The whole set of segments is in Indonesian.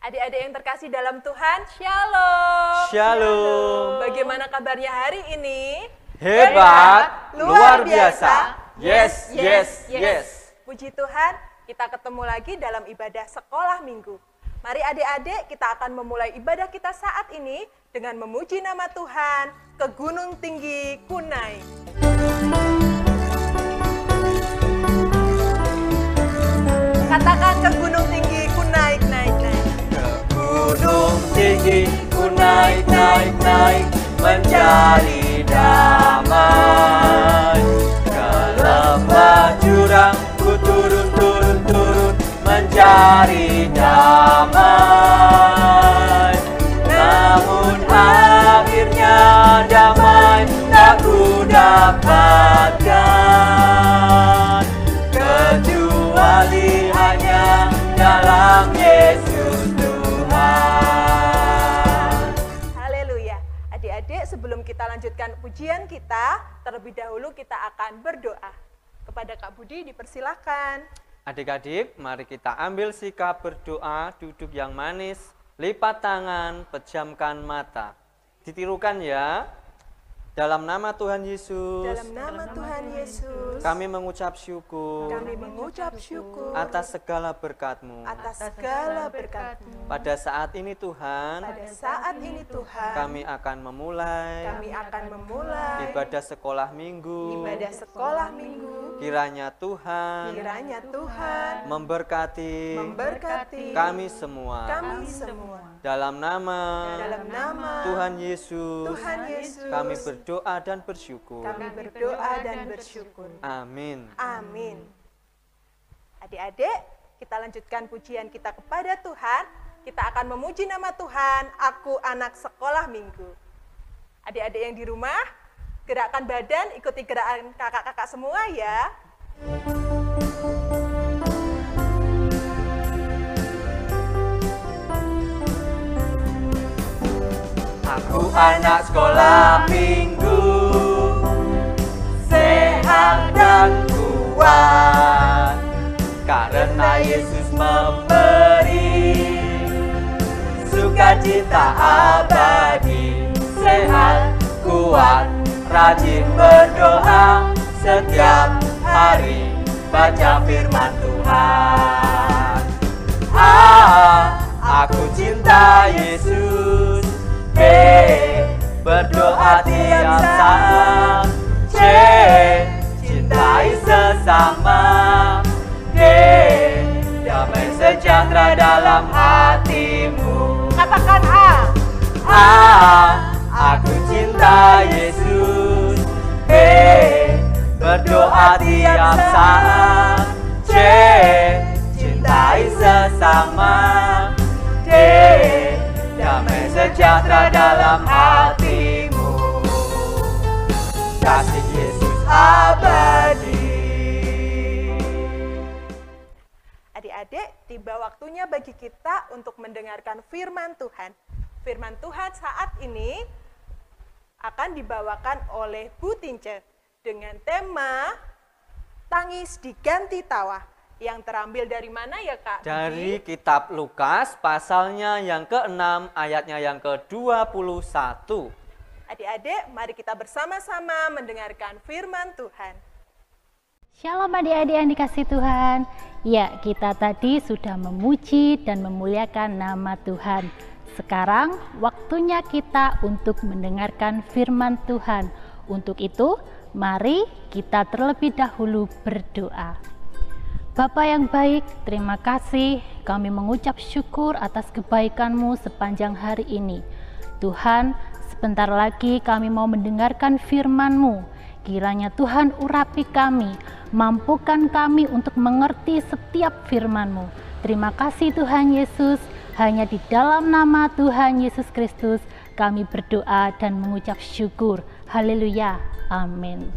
Adik-adik yang terkasih dalam Tuhan, Shalom. Shalom. Bagaimana kabarnya hari ini? Hebat, luar biasa. Yes, yes, yes. Puji Tuhan, kita ketemu lagi dalam ibadah sekolah minggu. Mari adik-adik, kita akan memulai ibadah kita saat ini dengan memuji nama Tuhan ke Gunung Tinggi Kunai. Katakan ke Gunung Tinggi Kunai, naik, naik. Gunung tinggi ku naik, naik, naik menjadi damai. Ke lembah jurang ku turun, turun, turun menjadi damai. Namun akhirnya damai tak ku dapatkan, kecuali hanya dalam Yesus Tuhan. Haleluya. Adik-adik, sebelum kita lanjutkan pujian kita, terlebih dahulu kita akan berdoa. Kepada Kak Budi dipersilakan. Adik-adik, mari kita ambil sikap berdoa, duduk yang manis, lipat tangan, pejamkan mata. Ditirukan ya. Dalam nama Tuhan Yesus, Dalam nama Tuhan Yesus, kami mengucap syukur atas segala berkat-Mu. atas segala berkat-Mu. Pada saat ini Tuhan, Pada saat ini Tuhan, kami akan memulai ibadah sekolah minggu. sekolah minggu. Kiranya Tuhan memberkati kami semua. Dalam nama Tuhan Yesus, kami berdoa dan bersyukur. Amin. Amin. Adik-adik, kita lanjutkan pujian kita kepada Tuhan. Kita akan memuji nama Tuhan, aku anak sekolah minggu. Adik-adik yang di rumah, gerakkan badan, ikuti gerakan kakak-kakak semua ya. Aku anak sekolah minggu, sehat dan kuat, karena Yesus memberi sukacita abadi. Sehat, kuat, rajin berdoa, setiap hari baca firman Tuhan. Aku cinta Yesus, berdoa tiap saat, cintai sesama, damai sejahtera dalam hatimu. Katakan Aku cinta Yesus, berdoa tiap saat, cintai sesama, damai sejahtera dalam hatimu. Kasih Yesus abadi. Adik-adik, tiba waktunya bagi kita untuk mendengarkan firman Tuhan. Firman Tuhan saat ini akan dibawakan oleh Bu Tince dengan tema Tangis Diganti Tawa. Yang terambil dari mana ya Kak? Dari kitab Lukas pasalnya yang ke-6 ayatnya yang ke-21. Adik-adik, mari kita bersama-sama mendengarkan firman Tuhan. Shalom adik-adik yang dikasih Tuhan. Ya, kita tadi sudah memuji dan memuliakan nama Tuhan. Sekarang waktunya kita untuk mendengarkan firman Tuhan. Untuk itu, mari kita terlebih dahulu berdoa. Bapa yang baik, terima kasih, kami mengucap syukur atas kebaikan-Mu sepanjang hari ini. Tuhan, sebentar lagi kami mau mendengarkan firman-Mu. Kiranya Tuhan urapi kami, mampukan kami untuk mengerti setiap firman-Mu. Terima kasih Tuhan Yesus, hanya di dalam nama Tuhan Yesus Kristus kami berdoa dan mengucap syukur. Haleluya, amin.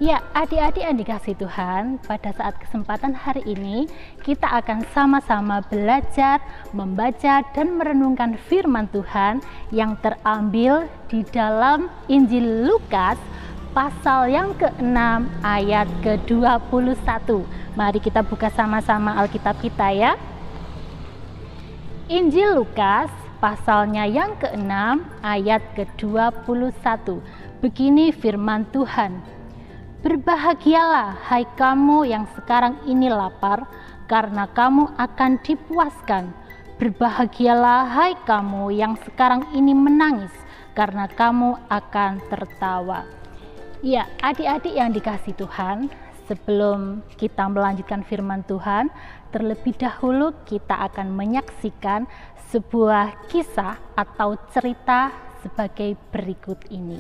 Ya, adik-adik yang dikasih Tuhan, pada saat kesempatan hari ini kita akan sama-sama belajar, membaca dan merenungkan firman Tuhan yang terambil di dalam Injil Lukas pasal yang ke-6 ayat ke-21. Mari kita buka sama-sama Alkitab kita ya. Injil Lukas pasalnya yang ke-6 ayat ke-21. Begini firman Tuhan. Berbahagialah hai kamu yang sekarang ini lapar, karena kamu akan dipuaskan. Berbahagialah hai kamu yang sekarang ini menangis, karena kamu akan tertawa. Ya, adik-adik yang dikasihi Tuhan, sebelum kita melanjutkan firman Tuhan, terlebih dahulu kita akan menyaksikan sebuah kisah atau cerita sebagai berikut ini.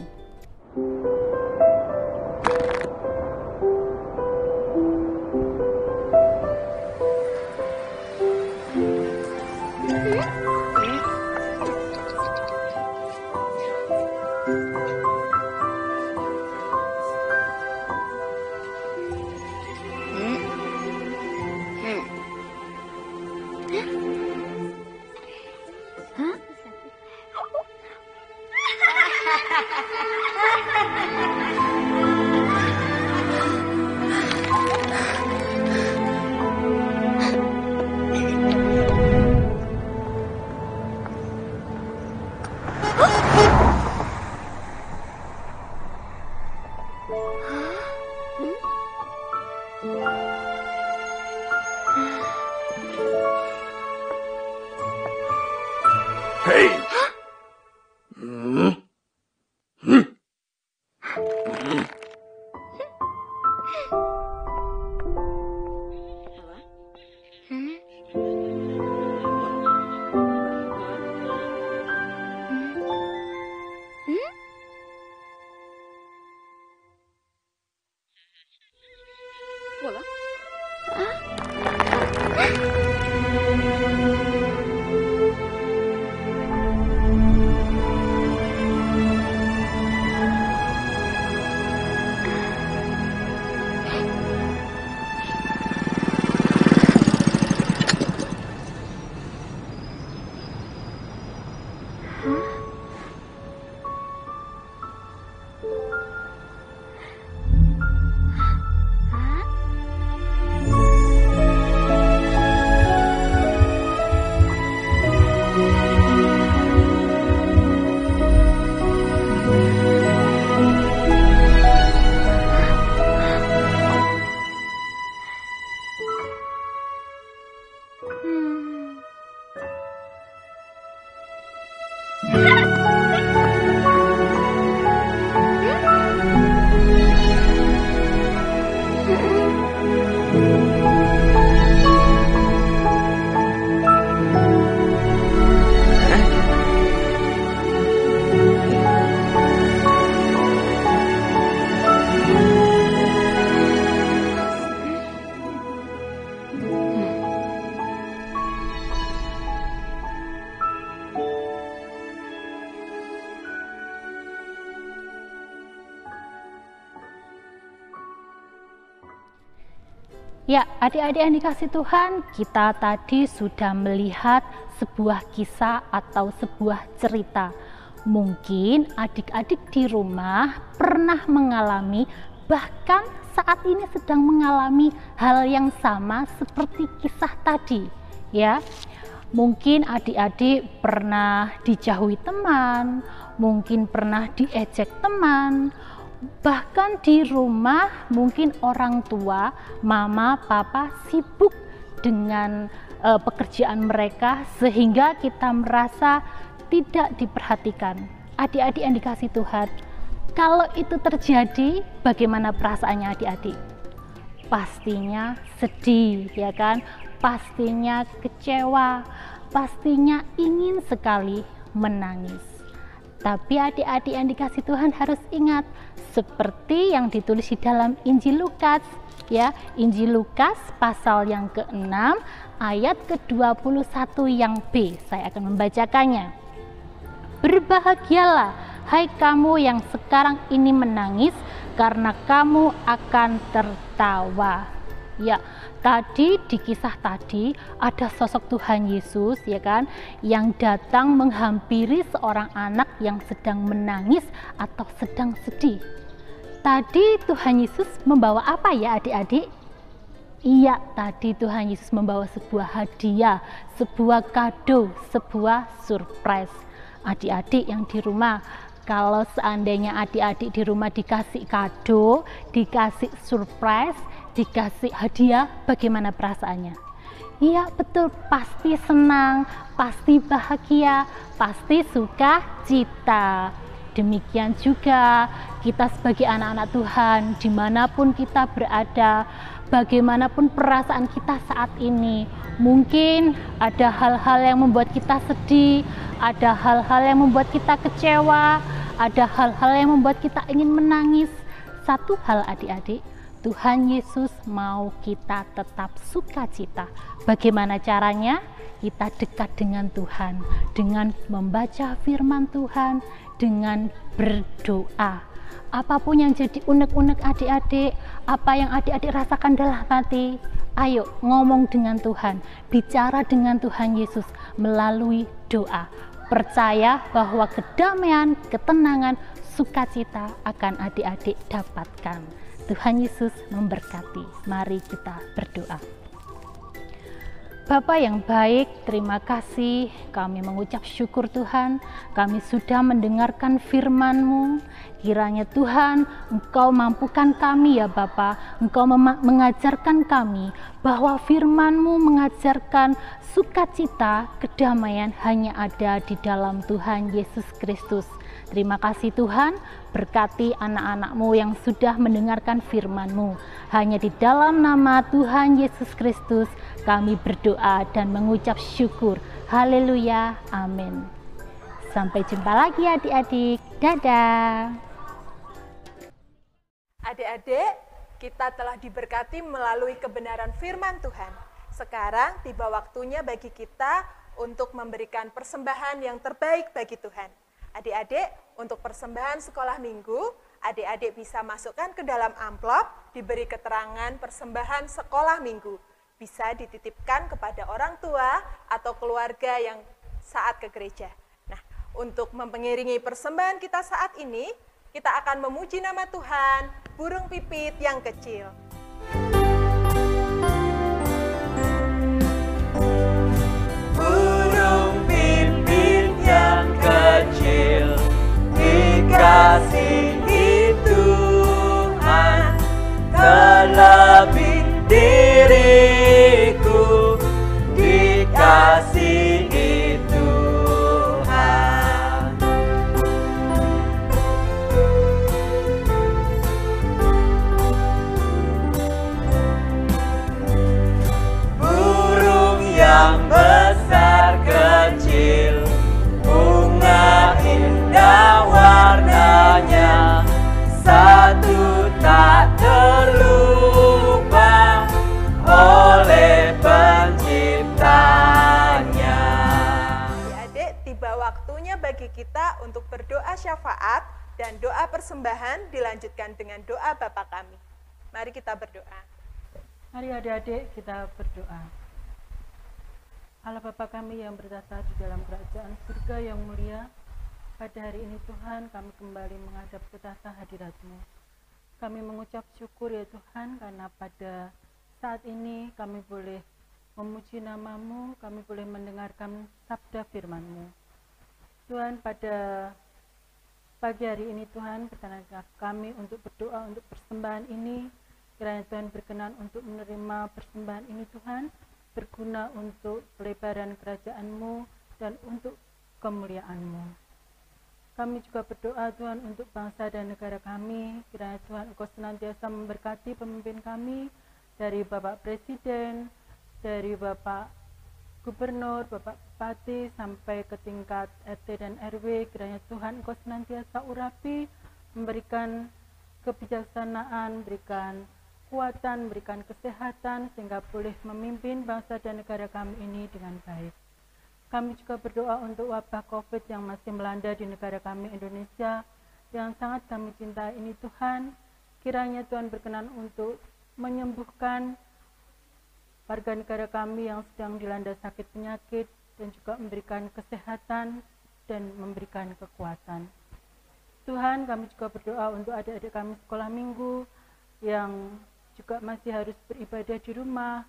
Ya, adik-adik yang dikasih Tuhan, kita tadi sudah melihat sebuah kisah atau sebuah cerita. Mungkin adik-adik di rumah pernah mengalami, bahkan saat ini sedang mengalami hal yang sama seperti kisah tadi, ya. Mungkin adik-adik pernah dijauhi teman, mungkin pernah diejek teman, bahkan di rumah mungkin orang tua, mama, papa sibuk dengan pekerjaan mereka sehingga kita merasa tidak diperhatikan. Adik-adik yang dikasih Tuhan, kalau itu terjadi, bagaimana perasaannya adik-adik? Pastinya sedih, ya kan? Pastinya kecewa, pastinya ingin sekali menangis. Tapi adik-adik yang dikasih Tuhan harus ingat, seperti yang ditulis di dalam Injil Lukas, ya, Injil Lukas pasal yang ke-6 ayat ke-21 yang B. Saya akan membacakannya. Berbahagialah hai kamu yang sekarang ini menangis, karena kamu akan tertawa. Ya, tadi di kisah tadi ada sosok Tuhan Yesus, ya kan, yang datang menghampiri seorang anak yang sedang menangis atau sedang sedih. Tadi Tuhan Yesus membawa apa ya adik-adik? Iya, tadi Tuhan Yesus membawa sebuah hadiah, sebuah kado, sebuah surprise. Adik-adik yang di rumah, kalau seandainya adik-adik di rumah dikasih kado, dikasih surprise, dikasih hadiah, bagaimana perasaannya? Iya betul, pasti senang, pasti bahagia, pasti sukacita. Demikian juga kita sebagai anak-anak Tuhan, dimanapun kita berada, bagaimanapun perasaan kita saat ini, mungkin ada hal-hal yang membuat kita sedih, ada hal-hal yang membuat kita kecewa, ada hal-hal yang membuat kita ingin menangis. Satu hal adik-adik, Tuhan Yesus mau kita tetap sukacita. Bagaimana caranya? Kita dekat dengan Tuhan, dengan membaca firman Tuhan, dengan berdoa. Apapun yang jadi unek-unek adik-adik, apa yang adik-adik rasakan dalam hati, ayo ngomong dengan Tuhan, bicara dengan Tuhan Yesus melalui doa. Percaya bahwa kedamaian, ketenangan, sukacita akan adik-adik dapatkan. Tuhan Yesus memberkati. Mari kita berdoa. Bapa yang baik, terima kasih. Kami mengucap syukur Tuhan, kami sudah mendengarkan firman-Mu. Kiranya Tuhan, Engkau mampukan kami ya Bapa, Engkau mengajarkan kami bahwa firman-Mu mengajarkan sukacita, kedamaian hanya ada di dalam Tuhan Yesus Kristus. Terima kasih Tuhan, berkati anak-anak-Mu yang sudah mendengarkan firman-Mu. Hanya di dalam nama Tuhan Yesus Kristus kami berdoa dan mengucap syukur. Haleluya, amin. Sampai jumpa lagi adik-adik, dadah. Adik-adik, kita telah diberkati melalui kebenaran firman Tuhan. Sekarang tiba waktunya bagi kita untuk memberikan persembahan yang terbaik bagi Tuhan. Adik-adik, untuk persembahan sekolah minggu, adik-adik bisa masukkan ke dalam amplop, diberi keterangan persembahan sekolah minggu. Bisa dititipkan kepada orang tua atau keluarga yang saat ke gereja. Nah, untuk mengiringi persembahan kita saat ini, kita akan memuji nama Tuhan, burung pipit yang kecil. Burung pipit yang kecil, dikasihi Tuhan, terlebih diriku, dikasihi Tuhan. Burung yang besar kecil, bunga indah warnanya, satu tak terlupa oleh penciptanya. Adik-adik, tiba waktunya bagi kita untuk berdoa syafaat dan doa persembahan dilanjutkan dengan doa Bapa kami. Mari kita berdoa. Mari adik-adik kita berdoa. Allah Bapa kami yang bertata di dalam kerajaan surga yang mulia, pada hari ini Tuhan kami kembali menghadap ke tata hadirat-Mu. Kami mengucap syukur ya Tuhan, karena pada saat ini kami boleh memuji nama-Mu, kami boleh mendengarkan sabda firman-Mu. Tuhan, pada pagi hari ini Tuhan, perkenankan kami untuk berdoa untuk persembahan ini. Kiranya Tuhan berkenan untuk menerima persembahan ini Tuhan, berguna untuk pelebaran kerajaan-Mu dan untuk kemuliaan-Mu. Kami juga berdoa Tuhan untuk bangsa dan negara kami. Kiranya Tuhan Engkau senantiasa memberkati pemimpin kami, dari Bapak Presiden, dari Bapak Gubernur, Bapak Bupati, sampai ke tingkat RT dan RW. Kiranya Tuhan Engkau senantiasa urapi, memberikan kebijaksanaan, berikan kekuatan, berikan kesehatan, sehingga boleh memimpin bangsa dan negara kami ini dengan baik. Kami juga berdoa untuk wabah COVID yang masih melanda di negara kami Indonesia, yang sangat kami cintai ini Tuhan. Kiranya Tuhan berkenan untuk menyembuhkan warga negara kami yang sedang dilanda sakit penyakit, dan juga memberikan kesehatan dan memberikan kekuatan. Tuhan, kami juga berdoa untuk adik-adik kami sekolah minggu yang juga masih harus beribadah di rumah,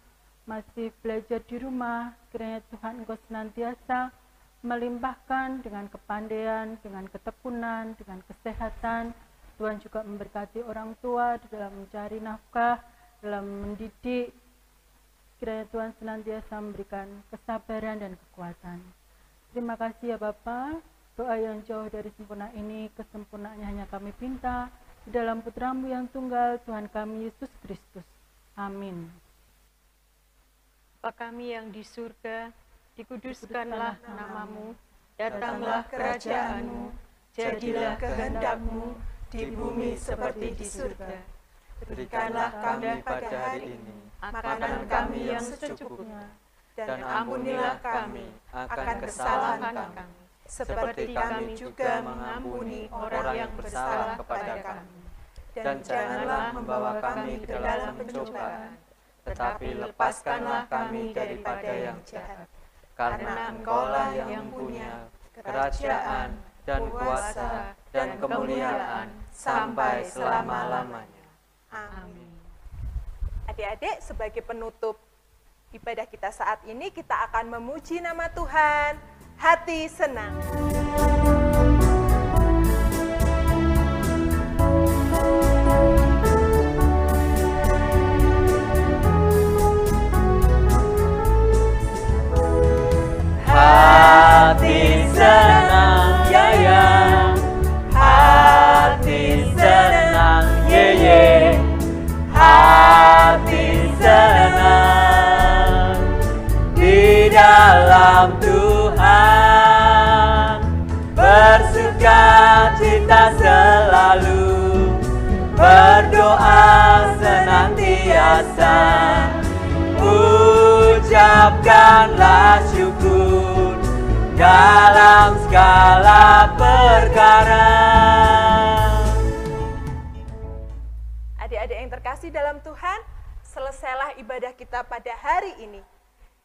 masih belajar di rumah. Kiranya Tuhan Engkau senantiasa melimpahkan dengan kepandaian, dengan ketekunan, dengan kesehatan. Tuhan juga memberkati orang tua dalam mencari nafkah, dalam mendidik. Kiranya Tuhan senantiasa memberikan kesabaran dan kekuatan. Terima kasih ya Bapa. Doa yang jauh dari sempurna ini, kesempurnaannya hanya kami pinta di dalam Putra-Mu yang tunggal, Tuhan kami Yesus Kristus. Amin. Bapa kami yang di surga, dikuduskanlah nama-Mu, datanglah kerajaan-Mu, jadilah kehendak-Mu di bumi seperti di surga. Berikanlah kami pada hari ini makanan kami yang secukupnya, dan ampunilah kami akan kesalahan kami, seperti kami juga mengampuni orang yang bersalah kepada kami. Dan janganlah membawa kami ke dalam pencobaan, tetapi lepaskanlah kami daripada yang jahat. Karena Engkaulah yang punya kerajaan dan kuasa dan kemuliaan sampai selama-lamanya. Amin. Adik-adik, sebagai penutup ibadah kita saat ini, kita akan memuji nama Tuhan, hati senang. Hati senang ya ya, hati senang ye ye, hati senang di dalam Tuhan, bersuka cita selalu, berdoa senantiasa, ucapkanlah syukur dalam segala perkara. Adik-adik yang terkasih dalam Tuhan, selesailah ibadah kita pada hari ini.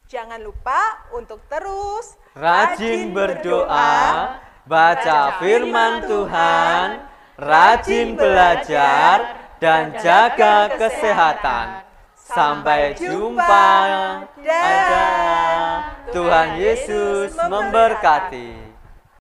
Jangan lupa untuk terus Rajin berdoa, baca firman Tuhan, rajin belajar, dan jaga kesehatan. Sampai jumpa. Dadah. Tuhan Yesus memberkati.